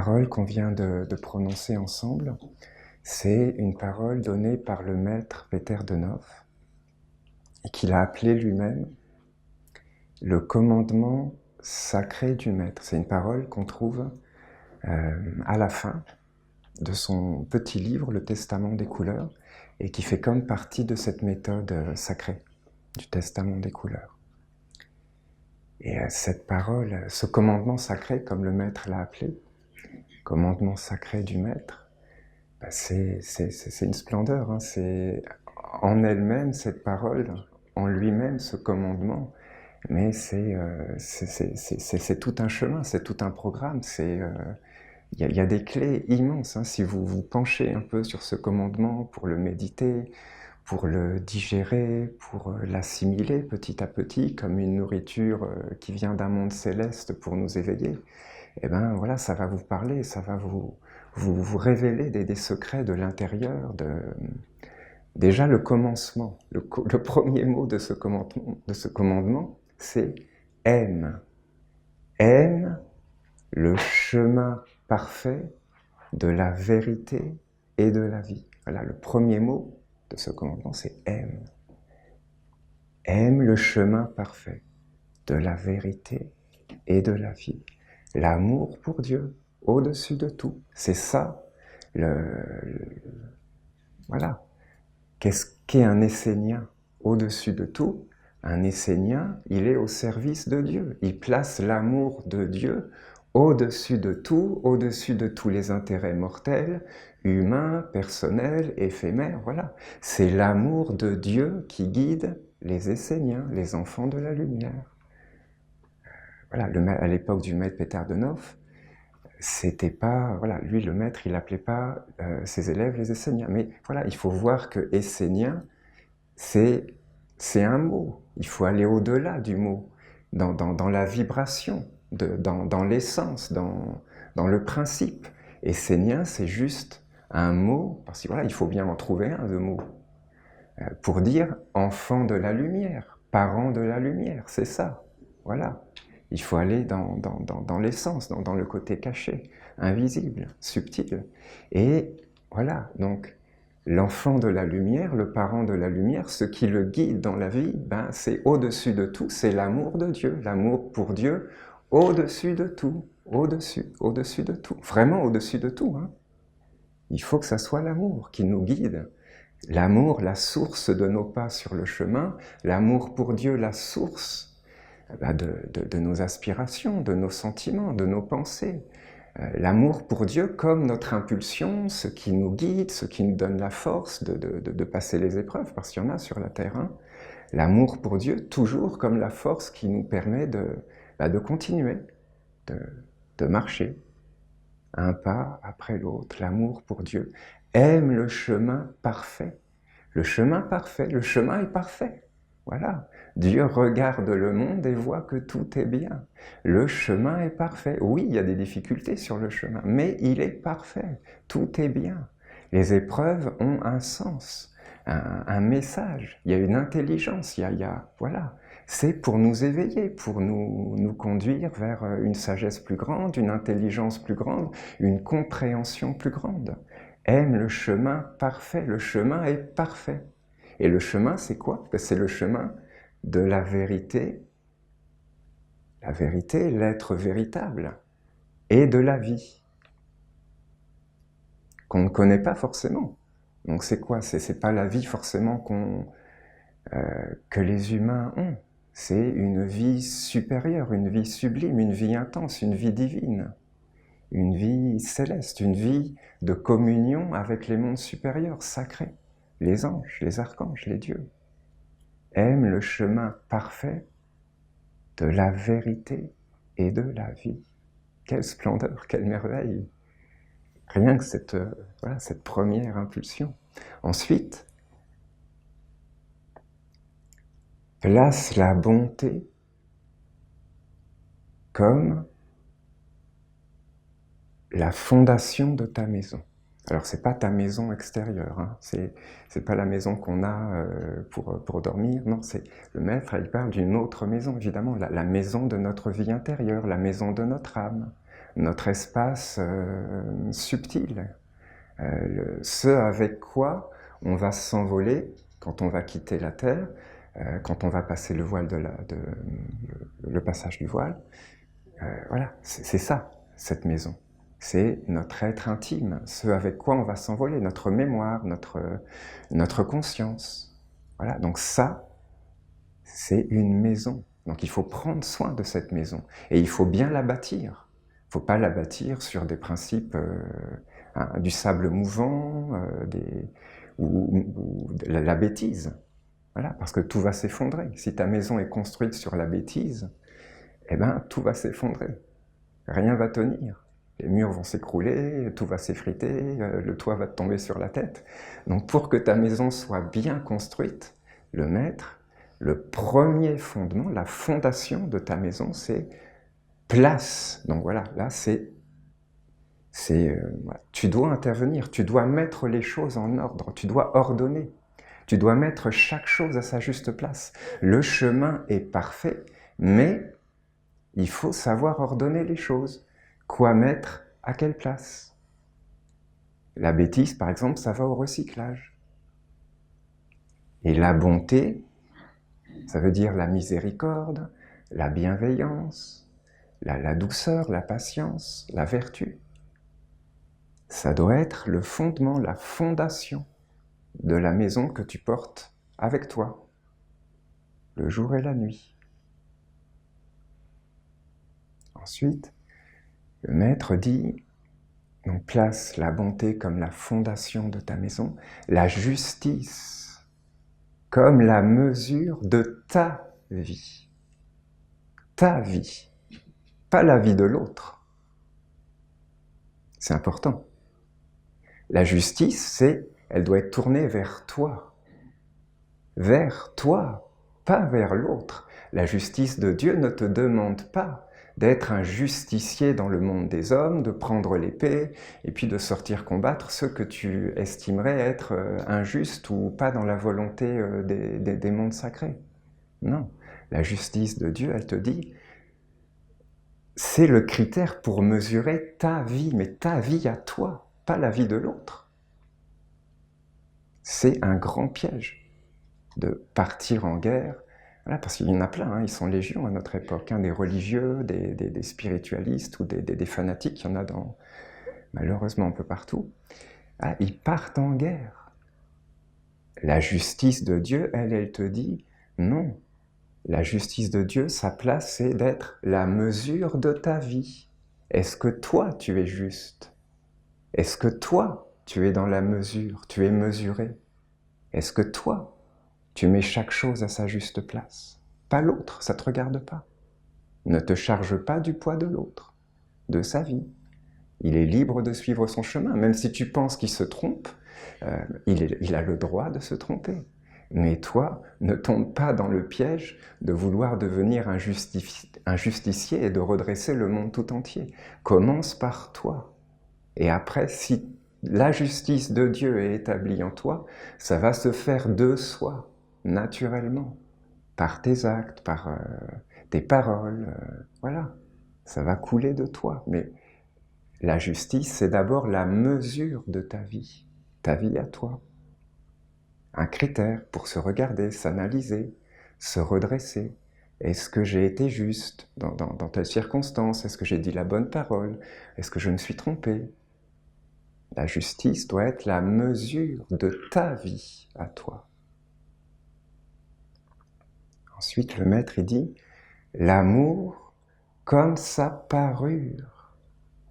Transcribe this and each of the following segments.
parole qu'on vient de prononcer ensemble, c'est une parole donnée par le maître Peter de Nof, et qu'il a appelé lui-même le commandement sacré du maître. C'est une parole qu'on trouve à la fin de son petit livre, le Testament des couleurs, et qui fait comme partie de cette méthode sacrée du Testament des couleurs. Et cette parole, ce commandement sacré, comme le maître l'a appelé, commandement sacré du maître, c'est une splendeur, hein. C'est en elle-même cette parole, en lui-même ce commandement, mais c'est tout un chemin, c'est tout un programme, il y a des clés immenses, hein. Si vous vous penchez un peu sur ce commandement pour le méditer, pour le digérer, pour l'assimiler petit à petit, comme une nourriture qui vient d'un monde céleste pour nous éveiller, et ben voilà, ça va vous parler, ça va vous révéler des secrets de l'intérieur. Déjà le commencement, le premier mot de ce commandement, c'est « aime ». Aime le chemin parfait de la vérité et de la vie. Voilà, le premier mot de ce commandement, c'est « aime ». Aime le chemin parfait de la vérité et de la vie. L'amour pour Dieu, au-dessus de tout. C'est ça, voilà. Qu'est-ce qu'est un essénien au-dessus de tout? Un essénien, il est au service de Dieu. Il place l'amour de Dieu au-dessus de tout, au-dessus de tous les intérêts mortels, humains, personnels, éphémères, voilà. C'est l'amour de Dieu qui guide les esséniens, les enfants de la lumière. Voilà, à l'époque du maître Peter de Nof, c'était pas, voilà, lui le maître, il appelait pas ses élèves les esséniens, mais voilà, il faut voir que essénien, c'est un mot, il faut aller au-delà du mot, dans la vibration, dans l'essence, dans le principe. Essénien, c'est juste un mot, parce que voilà, il faut bien en trouver un de mot, pour dire enfant de la lumière, parent de la lumière, c'est ça, voilà. Il faut aller dans l'essence, dans le côté caché, invisible, subtil. Et voilà, donc l'enfant de la lumière, le parent de la lumière, ce qui le guide dans la vie, ben, c'est au-dessus de tout, c'est l'amour de Dieu, l'amour pour Dieu, au-dessus de tout, au-dessus de tout, vraiment au-dessus de tout, hein. Il faut que ça soit l'amour qui nous guide. L'amour, la source de nos pas sur le chemin, l'amour pour Dieu, la source de nos aspirations, de nos sentiments, de nos pensées. L'amour pour Dieu comme notre impulsion, ce qui nous guide, ce qui nous donne la force de passer les épreuves, parce qu'il y en a sur la terre. Hein. L'amour pour Dieu, toujours comme la force qui nous permet de continuer, de marcher, un pas après l'autre. L'amour pour Dieu. Aime le chemin parfait. Le chemin parfait, le chemin est parfait. Voilà. Dieu regarde le monde et voit que tout est bien. Le chemin est parfait. Oui, il y a des difficultés sur le chemin, mais il est parfait. Tout est bien. Les épreuves ont un sens, un message. Il y a une intelligence. Voilà. C'est pour nous éveiller, pour nous conduire vers une sagesse plus grande, une intelligence plus grande, une compréhension plus grande. Aime le chemin parfait. Le chemin est parfait. Et le chemin, c'est quoi? C'est le chemin de la vérité, l'être véritable, et de la vie, qu'on ne connaît pas forcément. Donc c'est quoi? C'est pas la vie forcément que les humains ont. C'est une vie supérieure, une vie sublime, une vie intense, une vie divine, une vie céleste, une vie de communion avec les mondes supérieurs, sacrés, les anges, les archanges, les dieux. Aime le chemin parfait de la vérité et de la vie. Quelle splendeur, quelle merveille! Rien que cette première impulsion. Ensuite, place la bonté comme la fondation de ta maison. Alors, c'est pas ta maison extérieure, hein. C'est pas la maison qu'on a pour dormir, non, c'est le maître, il parle d'une autre maison, évidemment, la maison de notre vie intérieure, la maison de notre âme. notre espace subtil, ce avec quoi on va s'envoler quand on va quitter la Terre, quand on va passer le voile le passage du voile. Voilà, c'est ça, cette maison. C'est notre être intime, ce avec quoi on va s'envoler, notre mémoire, notre conscience. Voilà, donc ça, c'est une maison. Donc il faut prendre soin de cette maison. Et il faut bien la bâtir. Il ne faut pas la bâtir sur des principes du sable mouvant, ou de la bêtise. Voilà, parce que tout va s'effondrer. Si ta maison est construite sur la bêtise, eh ben, tout va s'effondrer. Rien va tenir. Les murs vont s'écrouler, tout va s'effriter, le toit va te tomber sur la tête. Donc pour que ta maison soit bien construite, le maître, le premier fondement, la fondation de ta maison, c'est place. Donc voilà, là voilà. Tu dois intervenir, tu dois mettre les choses en ordre, tu dois ordonner. Tu dois mettre chaque chose à sa juste place. Le chemin est parfait, mais il faut savoir ordonner les choses. Quoi mettre à quelle place? La bêtise, par exemple, ça va au recyclage. Et la bonté, ça veut dire la miséricorde, la bienveillance, la douceur, la patience, la vertu. Ça doit être le fondement, la fondation de la maison que tu portes avec toi, le jour et la nuit. Ensuite, le maître dit, on place la bonté comme la fondation de ta maison, la justice comme la mesure de ta vie. Ta vie, pas la vie de l'autre. C'est important. La justice, elle doit être tournée vers toi, pas vers l'autre. La justice de Dieu ne te demande pas d'être un justicier dans le monde des hommes, de prendre l'épée et puis de sortir combattre ceux que tu estimerais être injustes ou pas dans la volonté des mondes sacrés. Non, la justice de Dieu, elle te dit, c'est le critère pour mesurer ta vie, mais ta vie à toi, pas la vie de l'autre. C'est un grand piège de partir en guerre. Voilà, parce qu'il y en a plein, hein, ils sont légions à notre époque, hein, des religieux, des spiritualistes ou des fanatiques, il y en a malheureusement un peu partout. Ah, ils partent en guerre. La justice de Dieu, elle te dit, non, la justice de Dieu, sa place, c'est d'être la mesure de ta vie. Est-ce que toi, tu es juste? Est-ce que toi, tu es dans la mesure, tu es mesuré? Est-ce que toi, tu mets chaque chose à sa juste place? Pas l'autre, ça ne te regarde pas. Ne te charge pas du poids de l'autre, de sa vie. Il est libre de suivre son chemin, même si tu penses qu'il se trompe, il a le droit de se tromper. Mais toi, ne tombe pas dans le piège de vouloir devenir un justicier et de redresser le monde tout entier. Commence par toi. Et après, si la justice de Dieu est établie en toi, ça va se faire de soi, naturellement, par tes actes, par tes paroles, voilà. Ça va couler de toi. Mais la justice, c'est d'abord la mesure de ta vie à toi. Un critère pour se regarder, s'analyser, se redresser. Est-ce que j'ai été juste dans telle circonstance? Est-ce que j'ai dit la bonne parole? Est-ce que je me suis trompé? La justice doit être la mesure de ta vie à toi. Ensuite, le maître, il dit, l'amour comme sa parure.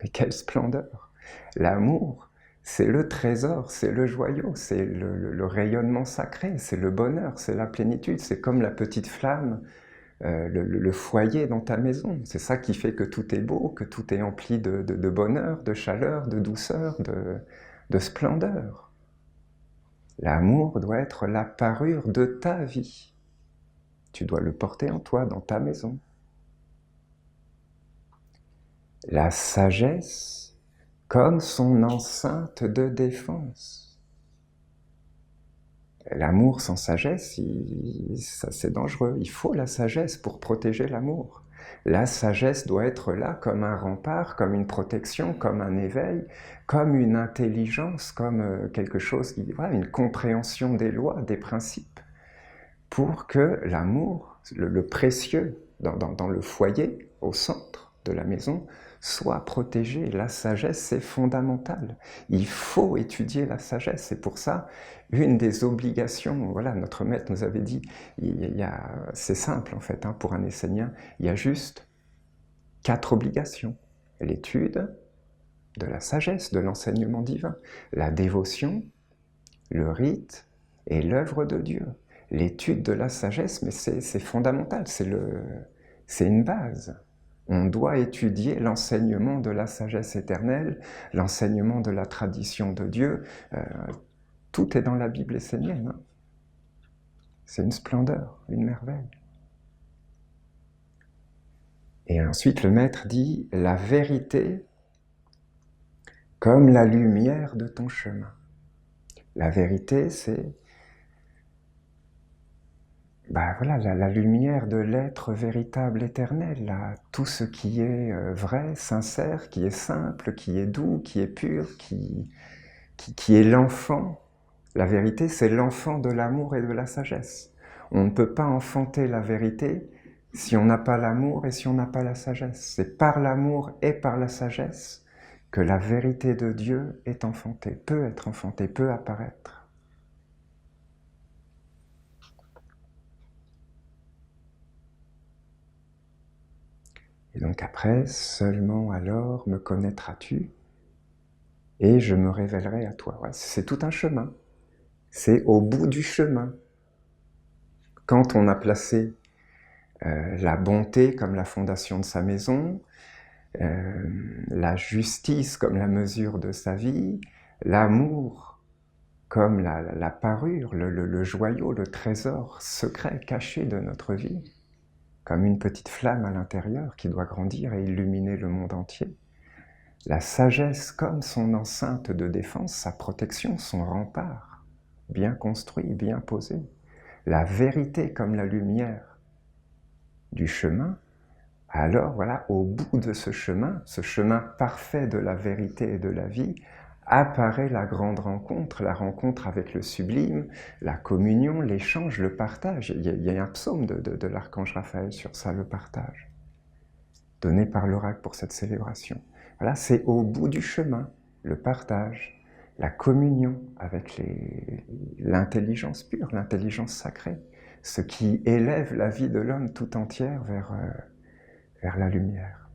Mais quelle splendeur! L'amour, c'est le trésor, c'est le joyau, c'est le rayonnement sacré, c'est le bonheur, c'est la plénitude, c'est comme la petite flamme, le foyer dans ta maison. C'est ça qui fait que tout est beau, que tout est empli de bonheur, de chaleur, de douceur, de splendeur. L'amour doit être la parure de ta vie. Tu dois le porter en toi, dans ta maison. La sagesse comme son enceinte de défense. L'amour sans sagesse, ça c'est dangereux. Il faut la sagesse pour protéger l'amour. La sagesse doit être là comme un rempart, comme une protection, comme un éveil, comme une intelligence, comme quelque chose, voilà, une compréhension des lois, des principes, pour que l'amour, le précieux dans le foyer, au centre de la maison, soit protégé. La sagesse, c'est fondamental. Il faut étudier la sagesse. C'est pour ça, une des obligations, voilà, notre maître nous avait dit, c'est simple en fait, hein, pour un Essénien, il y a juste 4 obligations. L'étude de la sagesse, de l'enseignement divin, la dévotion, le rite et l'œuvre de Dieu. L'étude de la sagesse, mais c'est fondamental, c'est une base. On doit étudier l'enseignement de la sagesse éternelle, l'enseignement de la tradition de Dieu. Tout est dans la Bible essénienne. Hein. C'est une splendeur, une merveille. Et ensuite, le maître dit « La vérité comme la lumière de ton chemin ». La vérité, c'est voilà, la lumière de l'être véritable éternel, là, tout ce qui est vrai, sincère, qui est simple, qui est doux, qui est pur, qui est l'enfant. La vérité, c'est l'enfant de l'amour et de la sagesse. On ne peut pas enfanter la vérité si on n'a pas l'amour et si on n'a pas la sagesse. C'est par l'amour et par la sagesse que la vérité de Dieu est enfantée, peut être enfantée, peut apparaître. Et donc après, seulement alors me connaîtras-tu et je me révélerai à toi. Ouais, c'est tout un chemin. C'est au bout du chemin. Quand on a placé la bonté comme la fondation de sa maison, la justice comme la mesure de sa vie, l'amour comme la parure, le joyau, le trésor secret caché de notre vie, comme une petite flamme à l'intérieur qui doit grandir et illuminer le monde entier. La sagesse comme son enceinte de défense, sa protection, son rempart, bien construit, bien posé. La vérité comme la lumière du chemin. Alors voilà, au bout de ce chemin parfait de la vérité et de la vie, apparaît la grande rencontre, la rencontre avec le sublime, la communion, l'échange, le partage. Il y a un psaume de l'archange Raphaël sur ça, le partage, donné par l'oracle pour cette célébration. Voilà, c'est au bout du chemin, le partage, la communion avec l'intelligence pure, l'intelligence sacrée, ce qui élève la vie de l'homme tout entière vers la lumière.